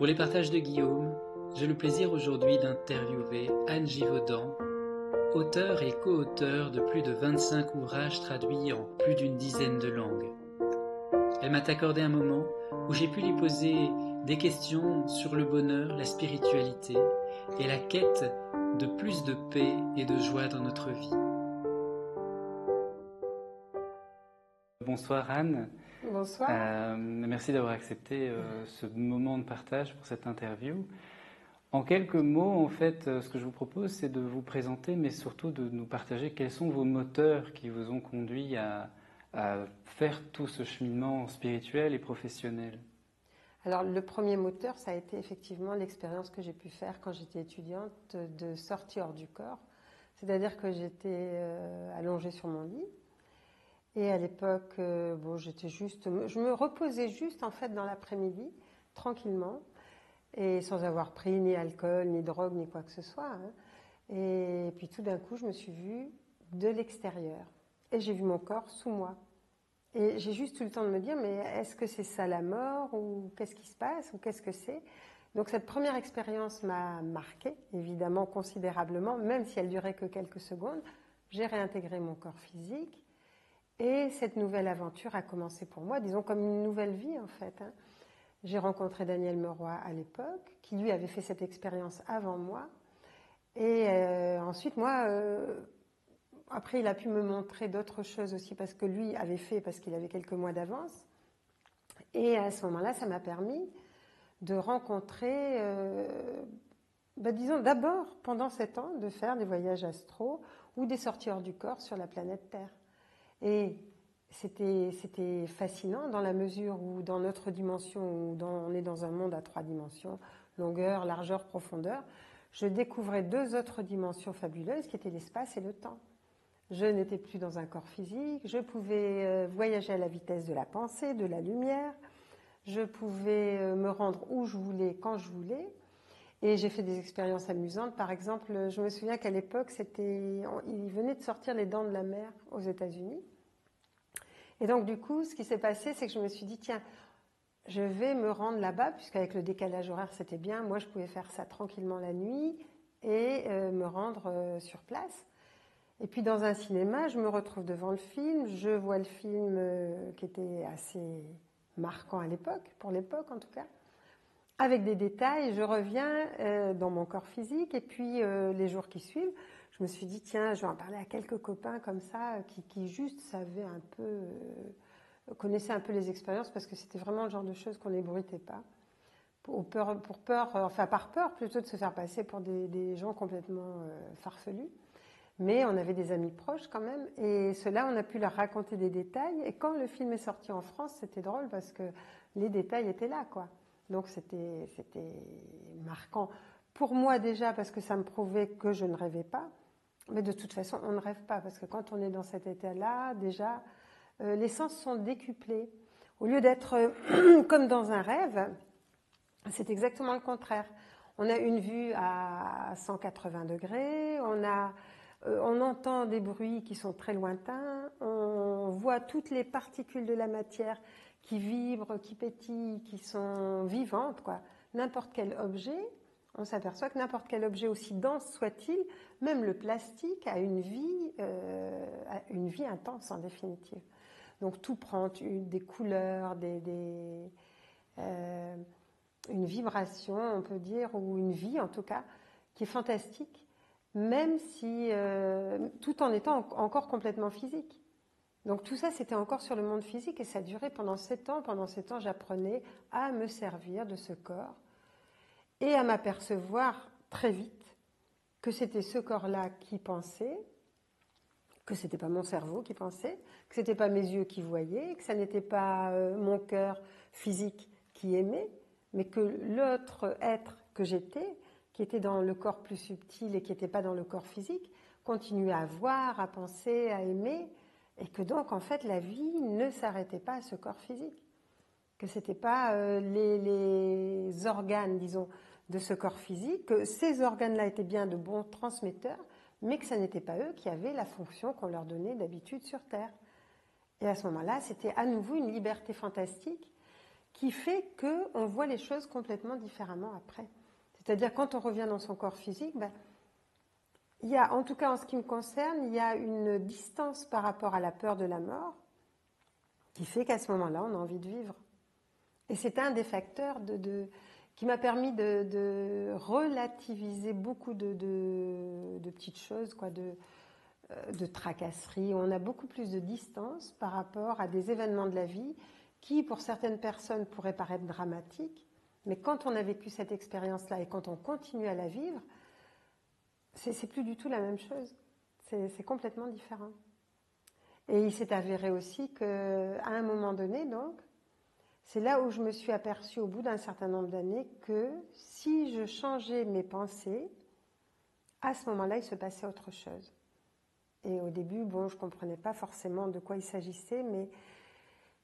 Pour les partages de Guillaume, j'ai le plaisir aujourd'hui d'interviewer Anne Givaudan, auteure et co-auteure de plus de 25 ouvrages traduits en plus d'une dizaine de langues. Elle m'a accordé un moment où j'ai pu lui poser des questions sur le bonheur, la spiritualité et la quête de plus de paix et de joie dans notre vie. Bonsoir Anne. Bonsoir. Merci d'avoir accepté ce moment de partage pour cette interview. En quelques mots, en fait, ce que je vous propose, c'est de vous présenter, mais surtout de nous partager quels sont vos moteurs qui vous ont conduit à faire tout ce cheminement spirituel et professionnel. Alors, le premier moteur, ça a été effectivement l'expérience que j'ai pu faire quand j'étais étudiante de sortie hors du corps. C'est-à-dire que j'étais allongée sur mon lit. Et à l'époque, je me reposais juste en fait dans l'après-midi, tranquillement, et sans avoir pris ni alcool, ni drogue, ni quoi que ce soit. Et puis tout d'un coup, je me suis vue de l'extérieur. Et j'ai vu mon corps sous moi. Et j'ai juste eu le temps de me dire, mais est-ce que c'est ça la mort, ou qu'est-ce qui se passe, ou qu'est-ce que c'est? Donc cette première expérience m'a marquée, évidemment considérablement, même si elle durait que quelques secondes. J'ai réintégré mon corps physique. Et cette nouvelle aventure a commencé pour moi, disons comme une nouvelle vie en fait. J'ai rencontré Daniel Meroy à l'époque, qui lui avait fait cette expérience avant moi. Et ensuite, moi, après il a pu me montrer d'autres choses aussi, parce que lui avait fait, parce qu'il avait quelques mois d'avance. Et à ce moment-là, ça m'a permis de rencontrer, disons d'abord, pendant 7 ans, de faire des voyages astraux ou des sorties hors du corps sur la planète Terre. Et c'était fascinant dans la mesure où dans notre dimension, on est dans un monde à 3 dimensions, longueur, largeur, profondeur, je découvrais 2 autres dimensions fabuleuses qui étaient l'espace et le temps. Je n'étais plus dans un corps physique, je pouvais voyager à la vitesse de la pensée, de la lumière, je pouvais me rendre où je voulais, quand je voulais. Et j'ai fait des expériences amusantes. Par exemple, je me souviens qu'à l'époque, il venait de sortir Les Dents de la Mer aux États-Unis. Et donc, du coup, ce qui s'est passé, c'est que je me suis dit, tiens, je vais me rendre là-bas, puisqu'avec le décalage horaire, c'était bien. Moi, je pouvais faire ça tranquillement la nuit et me rendre sur place. Et puis, dans un cinéma, je me retrouve devant le film. Je vois le film qui était assez marquant à l'époque, pour l'époque en tout cas. Avec des détails, je reviens dans mon corps physique. Et puis, les jours qui suivent, je me suis dit, tiens, je vais en parler à quelques copains comme ça, qui juste savaient un peu, connaissaient un peu les expériences, parce que c'était vraiment le genre de choses qu'on n'ébruitait pas. Par peur plutôt de se faire passer pour des gens complètement farfelus. Mais on avait des amis proches quand même, et ceux-là, on a pu leur raconter des détails. Et quand le film est sorti en France, c'était drôle parce que les détails étaient là, quoi. Donc c'était marquant pour moi déjà, parce que ça me prouvait que je ne rêvais pas. Mais de toute façon, on ne rêve pas, parce que quand on est dans cet état-là, déjà, les sens sont décuplés. Au lieu d'être comme dans un rêve, c'est exactement le contraire. On a une vue à 180 degrés, on entend des bruits qui sont très lointains, on voit toutes les particules de la matière qui vibrent, qui pétillent, qui sont vivantes, quoi. N'importe quel objet, on s'aperçoit que n'importe quel objet, aussi dense soit-il, même le plastique, a une vie intense en définitive. Donc tout prend des couleurs, une vibration, on peut dire, ou une vie en tout cas, qui est fantastique, même si, tout en étant encore complètement physique. Donc tout ça, c'était encore sur le monde physique, et ça a duré pendant 7 ans. Pendant 7 ans, j'apprenais à me servir de ce corps et à m'apercevoir très vite que c'était ce corps-là qui pensait, que ce n'était pas mon cerveau qui pensait, que ce n'était pas mes yeux qui voyaient, que ce n'était pas mon cœur physique qui aimait, mais que l'autre être que j'étais, qui était dans le corps plus subtil et qui n'était pas dans le corps physique, continuait à voir, à penser, à aimer, et que donc en fait la vie ne s'arrêtait pas à ce corps physique, que ce n'était pas les organes, disons, de ce corps physique, que ces organes-là étaient bien de bons transmetteurs, mais que ce n'était pas eux qui avaient la fonction qu'on leur donnait d'habitude sur Terre. Et à ce moment-là, c'était à nouveau une liberté fantastique qui fait qu'on voit les choses complètement différemment après. C'est-à-dire quand on revient dans son corps physique, il y a, en tout cas en ce qui me concerne, il y a une distance par rapport à la peur de la mort qui fait qu'à ce moment-là, on a envie de vivre. Et c'est un des facteurs qui m'a permis de relativiser beaucoup de petites choses, quoi, de tracasseries. On a beaucoup plus de distance par rapport à des événements de la vie qui, pour certaines personnes, pourraient paraître dramatiques. Mais quand on a vécu cette expérience-là et quand on continue à la vivre, c'est plus du tout la même chose. C'est complètement différent. Et il s'est avéré aussi qu'à un moment donné, donc, c'est là où je me suis aperçue au bout d'un certain nombre d'années que si je changeais mes pensées, à ce moment-là, il se passait autre chose. Et au début, je ne comprenais pas forcément de quoi il s'agissait, mais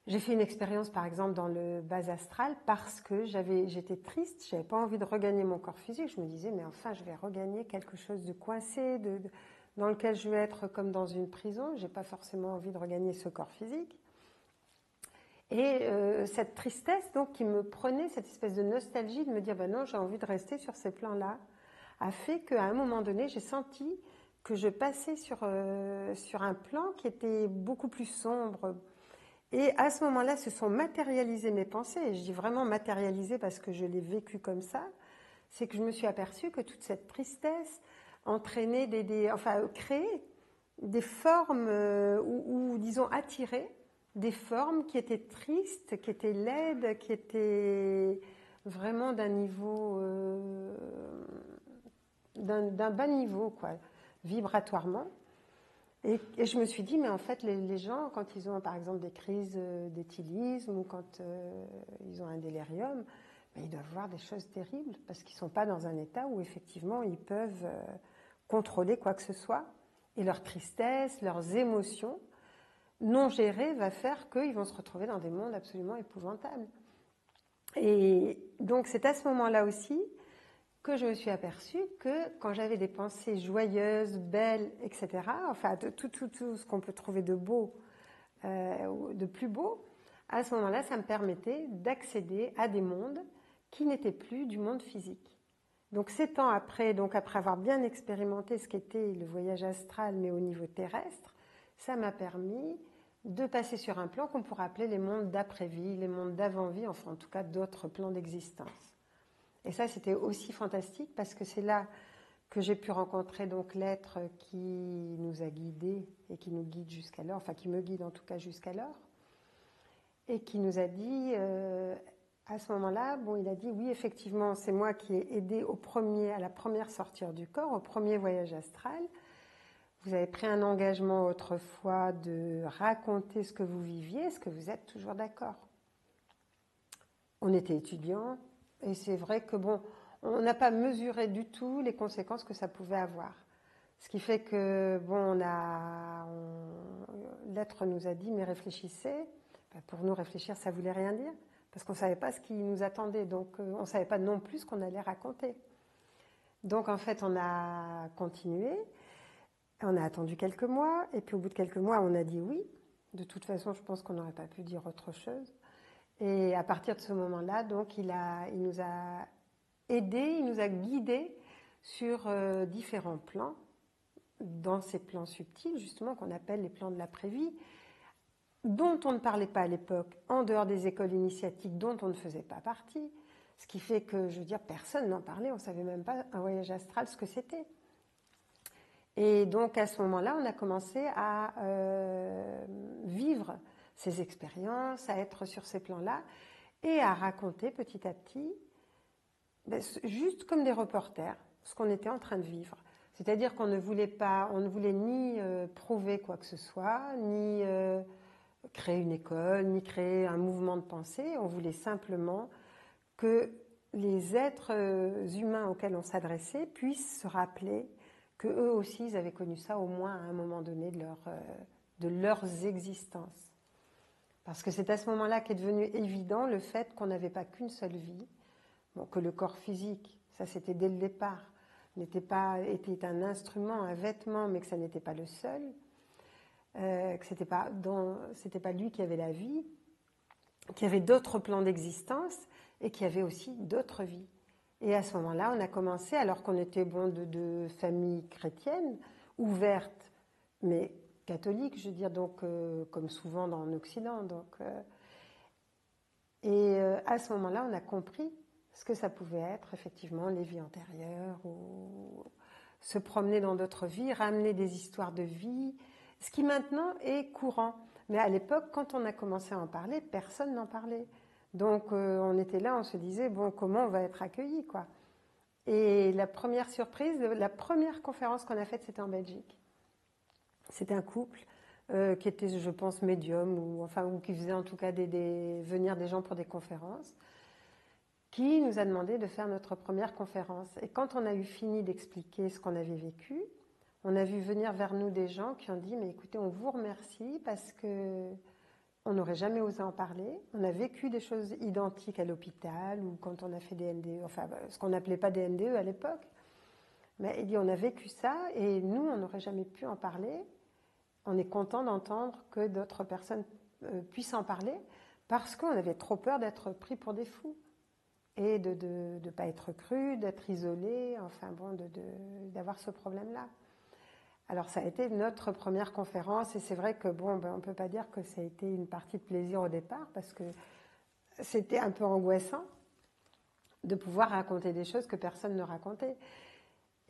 j'ai fait une expérience, par exemple, dans le bas astral parce que j'étais triste, je n'avais pas envie de regagner mon corps physique. Je me disais, mais enfin, je vais regagner quelque chose de coincé, dans lequel je vais être comme dans une prison. Je n'ai pas forcément envie de regagner ce corps physique. Et cette tristesse, donc, qui me prenait, cette espèce de nostalgie de me dire, non, j'ai envie de rester sur ces plans-là, a fait qu'à un moment donné, j'ai senti que je passais sur un plan qui était beaucoup plus sombre. Et à ce moment-là, se sont matérialisées mes pensées. Et je dis vraiment matérialisées parce que je l'ai vécu comme ça. C'est que je me suis aperçue que toute cette tristesse entraînait créait des formes ou disons attirait des formes qui étaient tristes, qui étaient laides, qui étaient vraiment d'un niveau, d'un bas niveau, quoi, vibratoirement. Et je me suis dit, mais en fait, les gens, quand ils ont par exemple des crises d'éthylisme ou quand ils ont un délirium, ils doivent voir des choses terribles parce qu'ils ne sont pas dans un état où effectivement ils peuvent contrôler quoi que ce soit. Et leur tristesse, leurs émotions non gérées va faire qu'ils vont se retrouver dans des mondes absolument épouvantables. Et donc c'est à ce moment-là aussi que je me suis aperçue que quand j'avais des pensées joyeuses, belles, etc., enfin tout ce qu'on peut trouver de beau, de plus beau, à ce moment-là, ça me permettait d'accéder à des mondes qui n'étaient plus du monde physique. Donc 7 ans après, donc après avoir bien expérimenté ce qu'était le voyage astral, mais au niveau terrestre, ça m'a permis de passer sur un plan qu'on pourrait appeler les mondes d'après-vie, les mondes d'avant-vie, enfin en tout cas d'autres plans d'existence. Et ça, c'était aussi fantastique parce que c'est là que j'ai pu rencontrer donc l'être qui nous a guidés et qui nous guide jusqu'alors, enfin qui me guide en tout cas jusqu'alors, et qui nous a dit, à ce moment-là, il a dit oui, effectivement, c'est moi qui ai aidé à la première sortie du corps, au premier voyage astral. Vous avez pris un engagement autrefois de raconter ce que vous viviez, est-ce que vous êtes toujours d'accord? On était étudiants. Et c'est vrai que on n'a pas mesuré du tout les conséquences que ça pouvait avoir. Ce qui fait que l'être nous a dit mais réfléchissez. Pour nous réfléchir, ça voulait rien dire parce qu'on savait pas ce qui nous attendait. Donc on savait pas non plus ce qu'on allait raconter. Donc en fait on a continué. On a attendu quelques mois et puis au bout de quelques mois on a dit oui. De toute façon, je pense qu'on n'aurait pas pu dire autre chose. Et à partir de ce moment-là, donc, il nous a aidés, il nous a guidés sur différents plans, dans ces plans subtils, justement, qu'on appelle les plans de l'après-vie, dont on ne parlait pas à l'époque, en dehors des écoles initiatiques, dont on ne faisait pas partie. Ce qui fait que, je veux dire, personne n'en parlait, on ne savait même pas un voyage astral ce que c'était. Et donc, à ce moment-là, on a commencé à vivre ces expériences, à être sur ces plans-là et à raconter petit à petit, juste comme des reporters, ce qu'on était en train de vivre. C'est-à-dire qu'on ne voulait ni prouver quoi que ce soit, ni créer une école, ni créer un mouvement de pensée. On voulait simplement que les êtres humains auxquels on s'adressait puissent se rappeler qu'eux aussi, ils avaient connu ça au moins à un moment donné de leurs existences. Parce que c'est à ce moment-là qu'est devenu évident le fait qu'on n'avait pas qu'une seule vie, que le corps physique, ça c'était dès le départ, était un instrument, un vêtement, mais que ça n'était pas le seul, que c'était pas lui qui avait la vie, qu'il y avait d'autres plans d'existence et qu'il y avait aussi d'autres vies. Et à ce moment-là, on a commencé, alors qu'on était de famille chrétienne, ouverte, mais catholique, je veux dire, donc comme souvent dans l'Occident. À ce moment-là, on a compris ce que ça pouvait être, effectivement, les vies antérieures, ou se promener dans d'autres vies, ramener des histoires de vie, ce qui maintenant est courant. Mais à l'époque, quand on a commencé à en parler, personne n'en parlait. Donc on était là, on se disait, bon, comment on va être accueillis, quoi. Et la première surprise, la première conférence qu'on a faite, c'était en Belgique. C'était un couple qui était, je pense, médium, ou qui faisait en tout cas venir des gens pour des conférences, qui nous a demandé de faire notre première conférence. Et quand on a eu fini d'expliquer ce qu'on avait vécu, on a vu venir vers nous des gens qui ont dit, mais écoutez, on vous remercie parce que on n'aurait jamais osé en parler. On a vécu des choses identiques à l'hôpital ou quand on a fait des NDE, enfin ce qu'on n'appelait pas des NDE à l'époque. Mais il dit, on a vécu ça et nous, on n'aurait jamais pu en parler. On est content d'entendre que d'autres personnes puissent en parler parce qu'on avait trop peur d'être pris pour des fous et de ne pas être cru, d'être isolé, enfin bon, d'avoir ce problème-là. Alors ça a été notre première conférence et c'est vrai que bon, on ne peut pas dire que ça a été une partie de plaisir au départ parce que c'était un peu angoissant de pouvoir raconter des choses que personne ne racontait.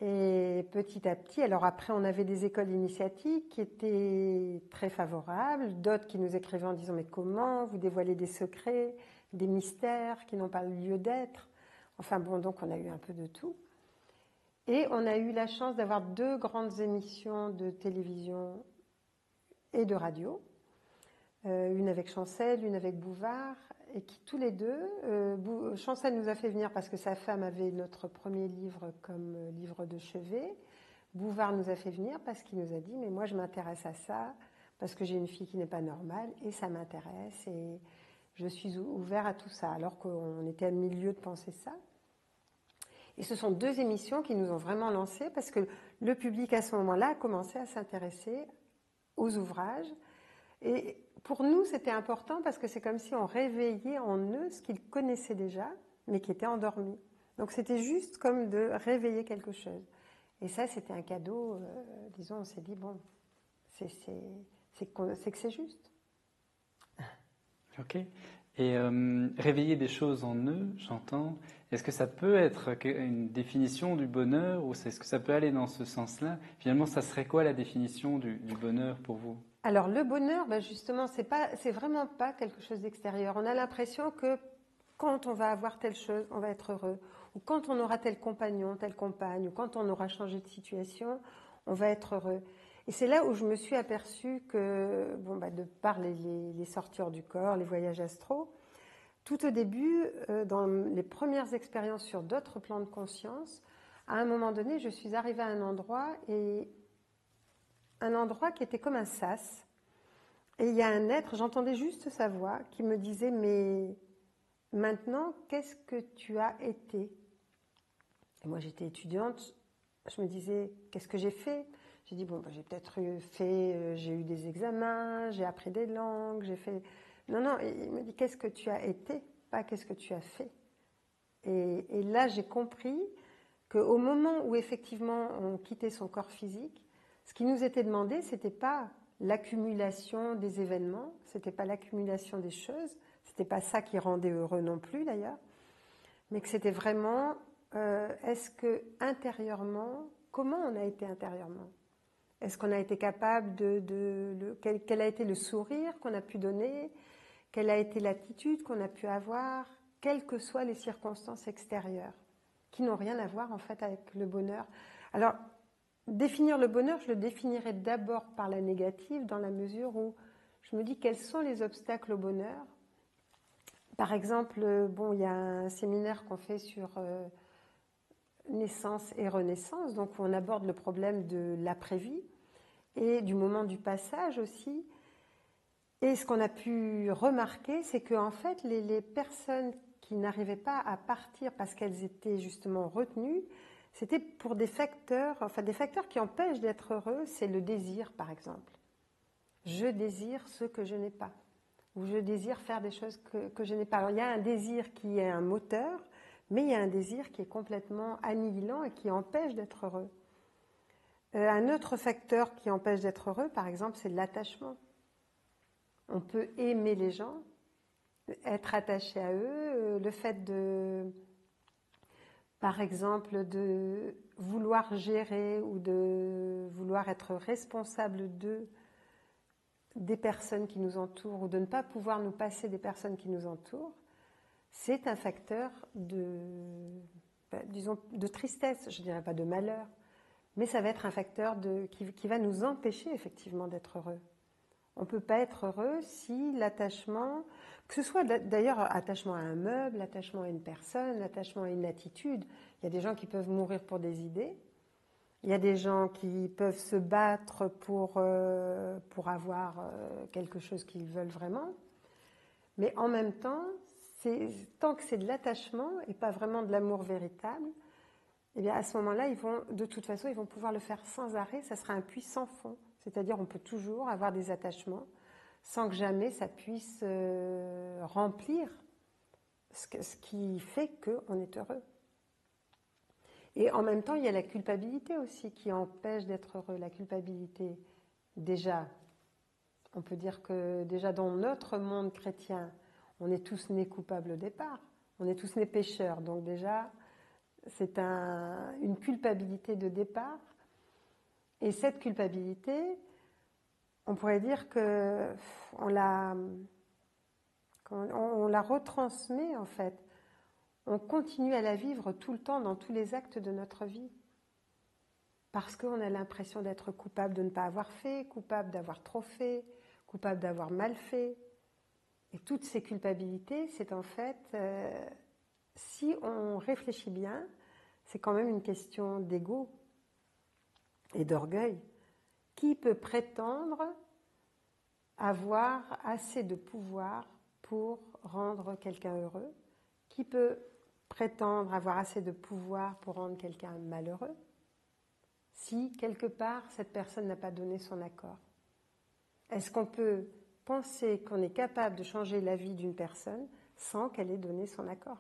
Et petit à petit, alors après on avait des écoles initiatiques qui étaient très favorables, d'autres qui nous écrivaient en disant mais comment vous dévoilez des secrets, des mystères qui n'ont pas lieu d'être. Enfin bon, donc on a eu un peu de tout. Et on a eu la chance d'avoir 2 grandes émissions de télévision et de radio, une avec Chancel, une avec Bouvard, et qui tous les deux, Chancel nous a fait venir parce que sa femme avait notre premier livre comme livre de chevet. Bouvard nous a fait venir parce qu'il nous a dit mais moi je m'intéresse à ça parce que j'ai une fille qui n'est pas normale et ça m'intéresse et je suis ouvert à tout ça alors qu'on était à milieu de penser ça. Et ce sont 2 émissions qui nous ont vraiment lancés parce que le public à ce moment-là a commencé à s'intéresser aux ouvrages. Et pour nous, c'était important parce que c'est comme si on réveillait en eux ce qu'ils connaissaient déjà, mais qui était endormi. Donc c'était juste comme de réveiller quelque chose. Et ça, c'était un cadeau, disons, on s'est dit, bon, c'est que c'est juste. Ok. Et réveiller des choses en eux, j'entends. Est-ce que ça peut être une définition du bonheur ou est-ce que ça peut aller dans ce sens-là? Finalement, ça serait quoi la définition du bonheur pour vous? Alors le bonheur, justement, c'est vraiment pas quelque chose d'extérieur. On a l'impression que quand on va avoir telle chose, on va être heureux. Ou quand on aura tel compagnon, telle compagne, ou quand on aura changé de situation, on va être heureux. Et c'est là où je me suis aperçue que, de par les sorties hors du corps, les voyages astraux, tout au début, dans les premières expériences sur d'autres plans de conscience, à un moment donné, je suis arrivée à un endroit qui était comme un sas. Et il y a un être, j'entendais juste sa voix, qui me disait « Mais maintenant, qu'est-ce que tu as été ?» Et moi, j'étais étudiante, je me disais « Qu'est-ce que j'ai fait ?» J'ai dit « J'ai peut-être j'ai eu des examens, j'ai appris des langues, j'ai fait… » Non, il me dit « Qu'est-ce que tu as été, pas qu'est-ce que tu as fait ?» Et là, j'ai compris qu'au moment où effectivement on quittait son corps physique, ce qui nous était demandé, ce n'était pas l'accumulation des événements, ce n'était pas l'accumulation des choses, ce n'était pas ça qui rendait heureux non plus d'ailleurs, mais que c'était vraiment, est-ce que intérieurement, comment on a été intérieurement? Est-ce qu'on a été capable quel a été le sourire qu'on a pu donner? Quelle a été l'attitude qu'on a pu avoir, quelles que soient les circonstances extérieures, qui n'ont rien à voir en fait avec le bonheur. Alors, définir le bonheur, je le définirais d'abord par la négative, dans la mesure où je me dis quels sont les obstacles au bonheur. Par exemple, il y a un séminaire qu'on fait sur naissance et renaissance, donc où on aborde le problème de l'après-vie et du moment du passage aussi. Et ce qu'on a pu remarquer, c'est qu'en fait, les personnes qui n'arrivaient pas à partir parce qu'elles étaient justement retenues, c'était pour des facteurs qui empêchent d'être heureux, c'est le désir, par exemple. Je désire ce que je n'ai pas. où je désire faire des choses que je n'ai pas. Alors, il y a un désir qui est un moteur, mais il y a un désir qui est complètement annihilant et qui empêche d'être heureux. Un autre facteur qui empêche d'être heureux, par exemple, c'est l'attachement. On peut aimer les gens, être attaché à eux, le fait de, par exemple, de vouloir gérer ou de vouloir être responsable des personnes qui nous entourent ou de ne pas pouvoir nous passer des personnes qui nous entourent, c'est un facteur disons, de tristesse, je ne dirais pas de malheur, mais ça va être un facteur qui va nous empêcher effectivement d'être heureux. On ne peut pas être heureux si l'attachement, que ce soit d'ailleurs attachement à un meuble, attachement à une personne, attachement à une attitude. Il y a des gens qui peuvent mourir pour des idées. Il y a des gens qui peuvent se battre pour avoir quelque chose qu'ils veulent vraiment. Mais en même temps, tant que c'est de l'attachement et pas vraiment de l'amour véritable, eh bien à ce moment-là, de toute façon, ils vont pouvoir le faire sans arrêt. Ça sera un puits sans fond. C'est-à-dire on peut toujours avoir des attachements sans que jamais ça puisse remplir ce qui fait qu'on est heureux. Et en même temps, il y a la culpabilité aussi qui empêche d'être heureux. La culpabilité, déjà, on peut dire que déjà dans notre monde chrétien, on est tous nés coupables au départ. On est tous nés pécheurs. Donc déjà, c'est une culpabilité de départ. Et cette culpabilité, on pourrait dire qu'on la retransmet en fait. On continue à la vivre tout le temps dans tous les actes de notre vie. Parce qu'on a l'impression d'être coupable de ne pas avoir fait, coupable d'avoir trop fait, coupable d'avoir mal fait. Et toutes ces culpabilités, c'est en fait, si on réfléchit bien, c'est quand même une question d'ego et d'orgueil. Qui peut prétendre avoir assez de pouvoir pour rendre quelqu'un heureux? Qui peut prétendre avoir assez de pouvoir pour rendre quelqu'un malheureux si, quelque part, cette personne n'a pas donné son accord? Est-ce qu'on peut penser qu'on est capable de changer la vie d'une personne sans qu'elle ait donné son accord?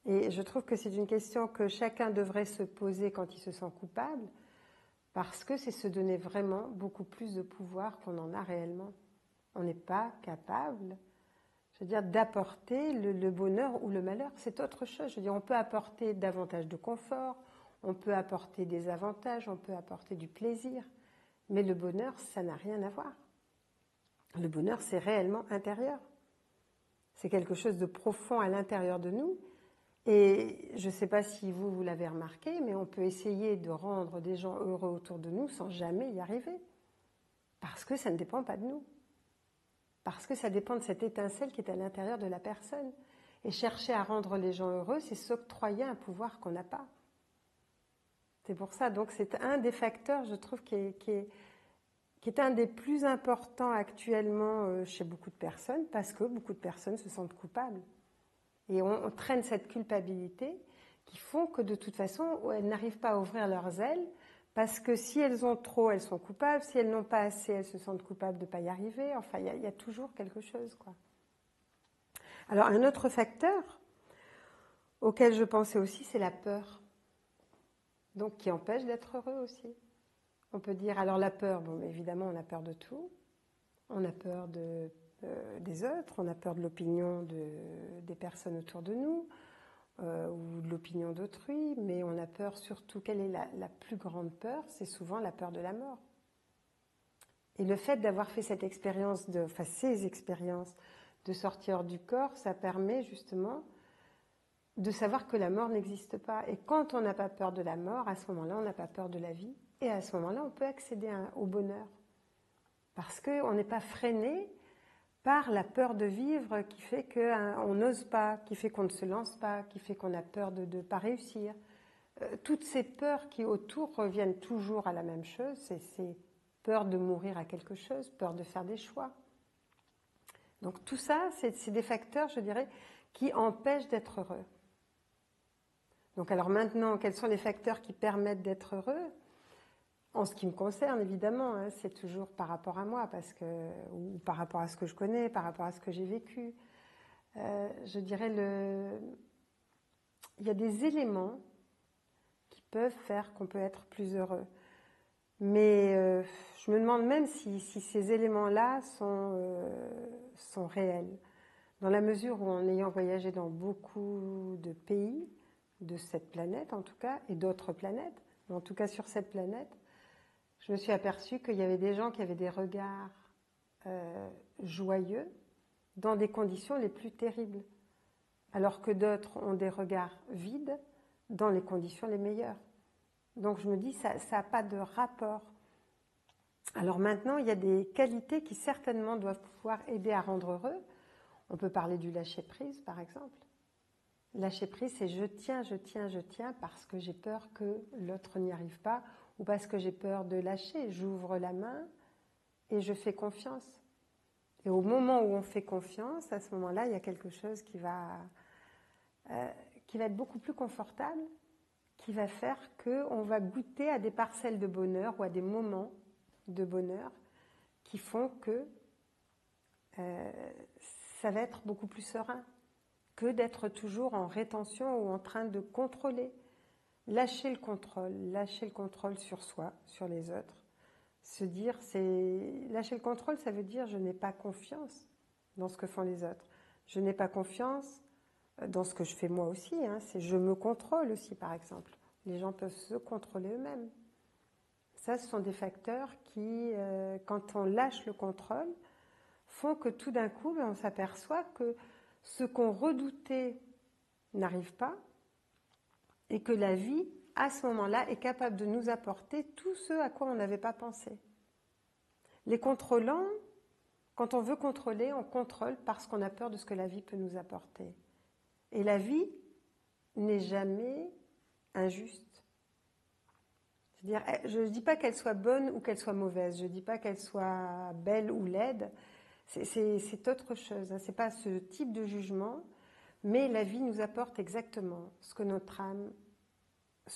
Et je trouve que c'est une question que chacun devrait se poser quand il se sent coupable, parce que c'est se donner vraiment beaucoup plus de pouvoir qu'on en a réellement. On n'est pas capable, je veux dire, d'apporter le bonheur ou le malheur, c'est autre chose. Je veux dire, on peut apporter davantage de confort, on peut apporter des avantages, on peut apporter du plaisir, mais le bonheur, ça n'a rien à voir. Le bonheur, c'est réellement intérieur. C'est quelque chose de profond à l'intérieur de nous. Et je ne sais pas si vous l'avez remarqué, mais on peut essayer de rendre des gens heureux autour de nous sans jamais y arriver. Parce que ça ne dépend pas de nous. Parce que ça dépend de cette étincelle qui est à l'intérieur de la personne. Et chercher à rendre les gens heureux, c'est s'octroyer un pouvoir qu'on n'a pas. C'est pour ça, donc c'est un des facteurs, je trouve, qui est un des plus importants actuellement chez beaucoup de personnes, parce que beaucoup de personnes se sentent coupables. Et on traîne cette culpabilité qui font que de toute façon, elles n'arrivent pas à ouvrir leurs ailes, parce que si elles ont trop, elles sont coupables, si elles n'ont pas assez, elles se sentent coupables de ne pas y arriver. Enfin, il y a toujours quelque chose, quoi. Alors, un autre facteur auquel je pensais aussi, c'est la peur. Donc, qui empêche d'être heureux aussi. On peut dire, alors la peur, bon, évidemment, on a peur de tout. On a peur des autres, on a peur de l'opinion des personnes autour de nous, ou de l'opinion d'autrui, mais on a peur surtout, quelle est la plus grande peur? C'est souvent la peur de la mort. Et le fait d'avoir fait cette expérience, ces expériences de sortir du corps, ça permet justement de savoir que la mort n'existe pas. Et quand on n'a pas peur de la mort, à ce moment-là, on n'a pas peur de la vie. Et à ce moment-là, on peut accéder au bonheur. Parce qu'on n'est pas freiné par la peur de vivre qui fait qu'on n'ose pas, qui fait qu'on ne se lance pas, qui fait qu'on a peur de ne pas réussir. Toutes ces peurs qui autour reviennent toujours à la même chose, c'est peur de mourir à quelque chose, peur de faire des choix. Donc tout ça, c'est des facteurs, je dirais, qui empêchent d'être heureux. Donc alors maintenant, quels sont les facteurs qui permettent d'être heureux? En ce qui me concerne, évidemment, hein, c'est toujours par rapport à moi, ou par rapport à ce que je connais, par rapport à ce que j'ai vécu. Je dirais, il y a des éléments qui peuvent faire qu'on peut être plus heureux. Mais je me demande même si ces éléments-là sont réels. Dans la mesure où, en ayant voyagé dans beaucoup de pays, de cette planète en tout cas, et d'autres planètes, mais en tout cas sur cette planète, je me suis aperçue qu'il y avait des gens qui avaient des regards joyeux dans des conditions les plus terribles, alors que d'autres ont des regards vides dans les conditions les meilleures. Donc je me dis, ça n'a pas de rapport. Alors maintenant, il y a des qualités qui certainement doivent pouvoir aider à rendre heureux. On peut parler du lâcher-prise, par exemple. Lâcher-prise, c'est je tiens parce que j'ai peur que l'autre n'y arrive pas ou parce que j'ai peur de lâcher. J'ouvre la main et je fais confiance. Et au moment où on fait confiance, à ce moment-là, il y a quelque chose qui va être beaucoup plus confortable, qui va faire qu'on va goûter à des parcelles de bonheur ou à des moments de bonheur qui font que ça va être beaucoup plus serein que d'être toujours en rétention ou en train de contrôler. Lâcher le contrôle sur soi, sur les autres. Se dire, lâcher le contrôle, ça veut dire je n'ai pas confiance dans ce que font les autres. Je n'ai pas confiance dans ce que je fais moi aussi. C'est je me contrôle aussi, par exemple. Les gens peuvent se contrôler eux-mêmes. Ça, ce sont des facteurs qui, quand on lâche le contrôle, font que tout d'un coup, on s'aperçoit que ce qu'on redoutait n'arrive pas et que la vie, à ce moment-là, est capable de nous apporter tout ce à quoi on n'avait pas pensé. Les contrôlants, quand on veut contrôler, on contrôle parce qu'on a peur de ce que la vie peut nous apporter. Et la vie n'est jamais injuste. C'est-à-dire, je ne dis pas qu'elle soit bonne ou qu'elle soit mauvaise, je ne dis pas qu'elle soit belle ou laide, c'est autre chose, ce n'est pas ce type de jugement, mais la vie nous apporte exactement ce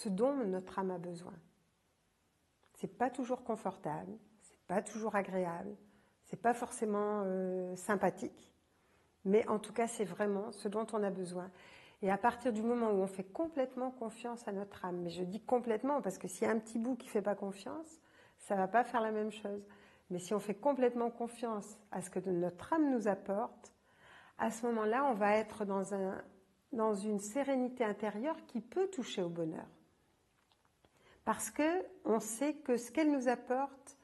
dont notre âme a besoin. Ce n'est pas toujours confortable, ce n'est pas toujours agréable, ce n'est pas forcément sympathique, mais en tout cas c'est vraiment ce dont on a besoin. Et à partir du moment où on fait complètement confiance à notre âme, mais je dis complètement parce que s'il y a un petit bout qui ne fait pas confiance, ça ne va pas faire la même chose. Mais si on fait complètement confiance à ce que notre âme nous apporte, à ce moment-là, on va être dans une sérénité intérieure qui peut toucher au bonheur. Parce qu'on sait que ce qu'elle nous apporte,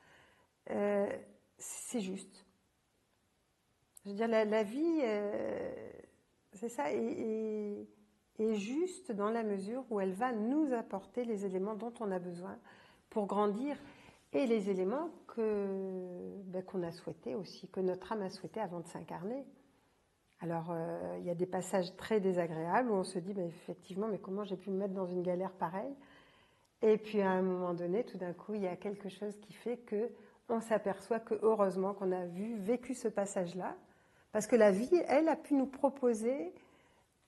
c'est juste. Je veux dire, la vie, c'est ça, est juste dans la mesure où elle va nous apporter les éléments dont on a besoin pour grandir et les éléments qu'on a souhaités aussi, que notre âme a souhaité avant de s'incarner. Alors, il y a des passages très désagréables où on se dit, effectivement, mais comment j'ai pu me mettre dans une galère pareille ? Et puis, à un moment donné, tout d'un coup, il y a quelque chose qui fait qu'on s'aperçoit que, heureusement, qu'on a vécu ce passage-là, parce que la vie, elle, a pu nous proposer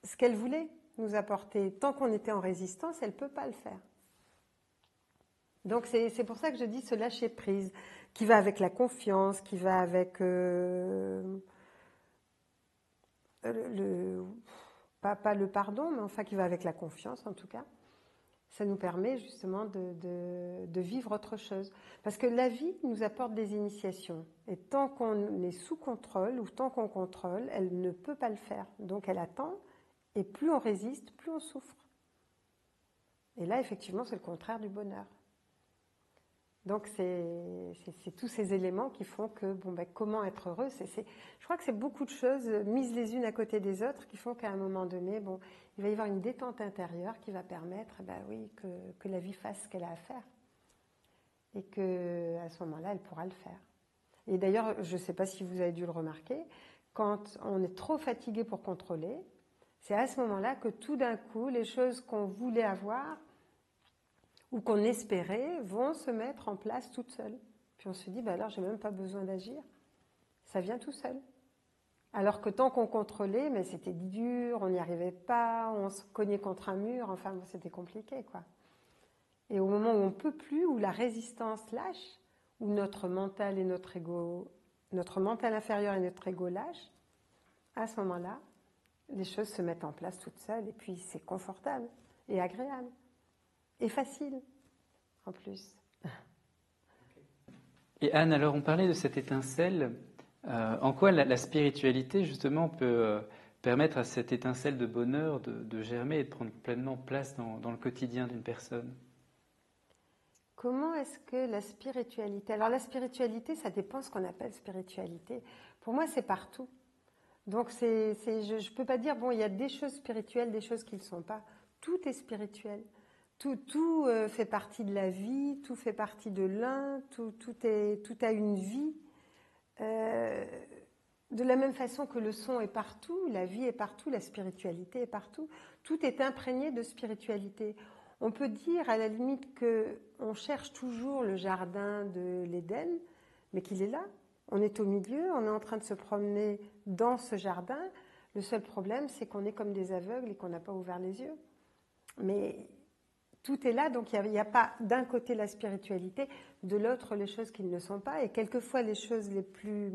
ce qu'elle voulait nous apporter. Tant qu'on était en résistance, elle ne peut pas le faire. Donc c'est pour ça que je dis ce lâcher prise, qui va avec la confiance, qui va avec pas le pardon, mais enfin qui va avec la confiance en tout cas. Ça nous permet justement de vivre autre chose. Parce que la vie nous apporte des initiations. Et tant qu'on est sous contrôle ou tant qu'on contrôle, elle ne peut pas le faire. Donc elle attend. Et plus on résiste, plus on souffre. Et là, effectivement, c'est le contraire du bonheur. Donc, c'est tous ces éléments qui font que, comment être heureux, je crois que c'est beaucoup de choses mises les unes à côté des autres qui font qu'à un moment donné, il va y avoir une détente intérieure qui va permettre, que la vie fasse ce qu'elle a à faire. Et qu'à ce moment-là, elle pourra le faire. Et d'ailleurs, je ne sais pas si vous avez dû le remarquer, quand on est trop fatigué pour contrôler, c'est à ce moment-là que tout d'un coup, les choses qu'on voulait avoir ou qu'on espérait vont se mettre en place toutes seules. Puis on se dit, alors j'ai même pas besoin d'agir. Ça vient tout seul. Alors que tant qu'on contrôlait, mais c'était dur, on n'y arrivait pas, on se cognait contre un mur, enfin c'était compliqué quoi. Et au moment où on ne peut plus, où la résistance lâche, où notre mental et notre ego, notre mental inférieur et notre ego lâchent, à ce moment-là, les choses se mettent en place toutes seules et puis c'est confortable et agréable et facile en plus. Et Anne, alors on parlait de cette étincelle. En quoi la spiritualité justement peut permettre à cette étincelle de bonheur de germer et de prendre pleinement place dans le quotidien d'une personne? Comment est-ce que la spiritualité... Alors la spiritualité, ça dépend ce qu'on appelle spiritualité. Pour moi, c'est partout. Donc je ne peux pas dire, bon, il y a des choses spirituelles, des choses qui ne le sont pas. Tout est spirituel. Tout fait partie de la vie, tout fait partie de l'un, tout a une vie. De la même façon que le son est partout, la vie est partout, la spiritualité est partout. Tout est imprégné de spiritualité. On peut dire à la limite qu'on cherche toujours le jardin de l'Éden, mais qu'il est là. On est au milieu, on est en train de se promener dans ce jardin. Le seul problème, c'est qu'on est comme des aveugles et qu'on n'a pas ouvert les yeux. Mais tout est là, donc il n'y a pas d'un côté la spiritualité, de l'autre les choses qui ne le sont pas. Et quelquefois, les choses les plus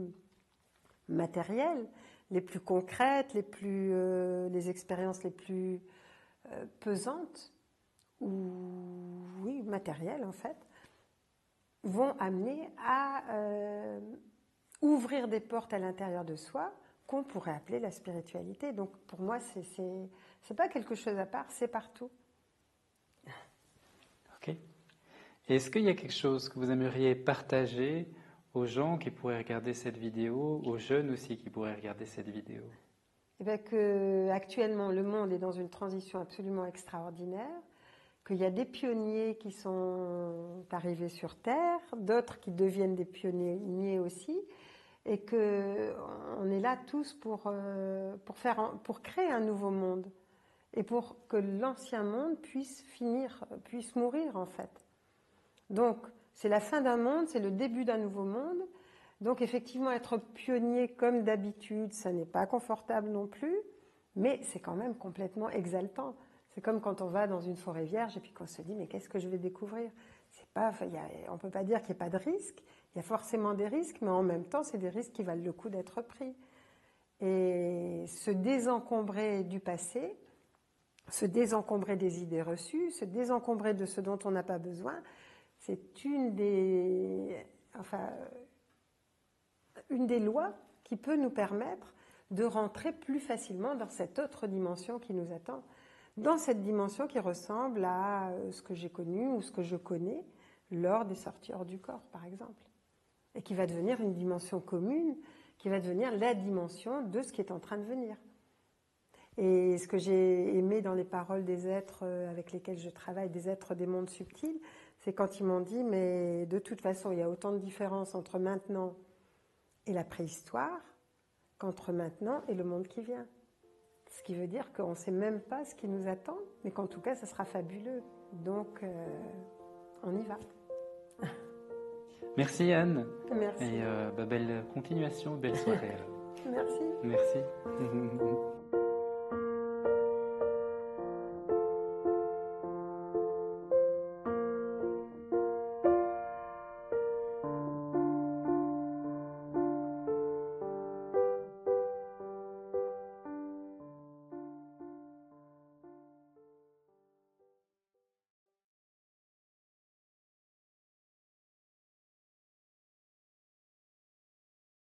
matérielles, les plus concrètes, les expériences les plus pesantes, ou oui, matérielles en fait, vont amener à ouvrir des portes à l'intérieur de soi qu'on pourrait appeler la spiritualité. Donc pour moi, c'est pas quelque chose à part, c'est partout. Ok. Et est-ce qu'il y a quelque chose que vous aimeriez partager aux gens qui pourraient regarder cette vidéo, aux jeunes aussi qui pourraient regarder cette vidéo? Eh bien que actuellement le monde est dans une transition absolument extraordinaire, qu'il y a des pionniers qui sont arrivés sur Terre, d'autres qui deviennent des pionniers aussi, et qu'on est là tous pour créer un nouveau monde, et pour que l'ancien monde puisse mourir en fait. Donc c'est la fin d'un monde, c'est le début d'un nouveau monde. Donc effectivement être pionnier comme d'habitude, ça n'est pas confortable non plus, mais c'est quand même complètement exaltant. C'est comme quand on va dans une forêt vierge et puis qu'on se dit mais qu'est-ce que je vais découvrir? On ne peut pas dire qu'il n'y a pas de risques, il y a forcément des risques, mais en même temps c'est des risques qui valent le coup d'être pris. Et se désencombrer du passé, se désencombrer des idées reçues, se désencombrer de ce dont on n'a pas besoin, c'est une des lois qui peut nous permettre de rentrer plus facilement dans cette autre dimension qui nous attend. Dans cette dimension qui ressemble à ce que j'ai connu ou ce que je connais lors des sorties hors du corps, par exemple. Et qui va devenir une dimension commune, qui va devenir la dimension de ce qui est en train de venir. Et ce que j'ai aimé dans les paroles des êtres avec lesquels je travaille, des êtres des mondes subtils, c'est quand ils m'ont dit, mais de toute façon, il y a autant de différences entre maintenant et la préhistoire qu'entre maintenant et le monde qui vient. Ce qui veut dire qu'on ne sait même pas ce qui nous attend, mais qu'en tout cas, ça sera fabuleux. Donc, on y va. Merci Anne. Merci. Et belle continuation, belle soirée. Merci. Merci.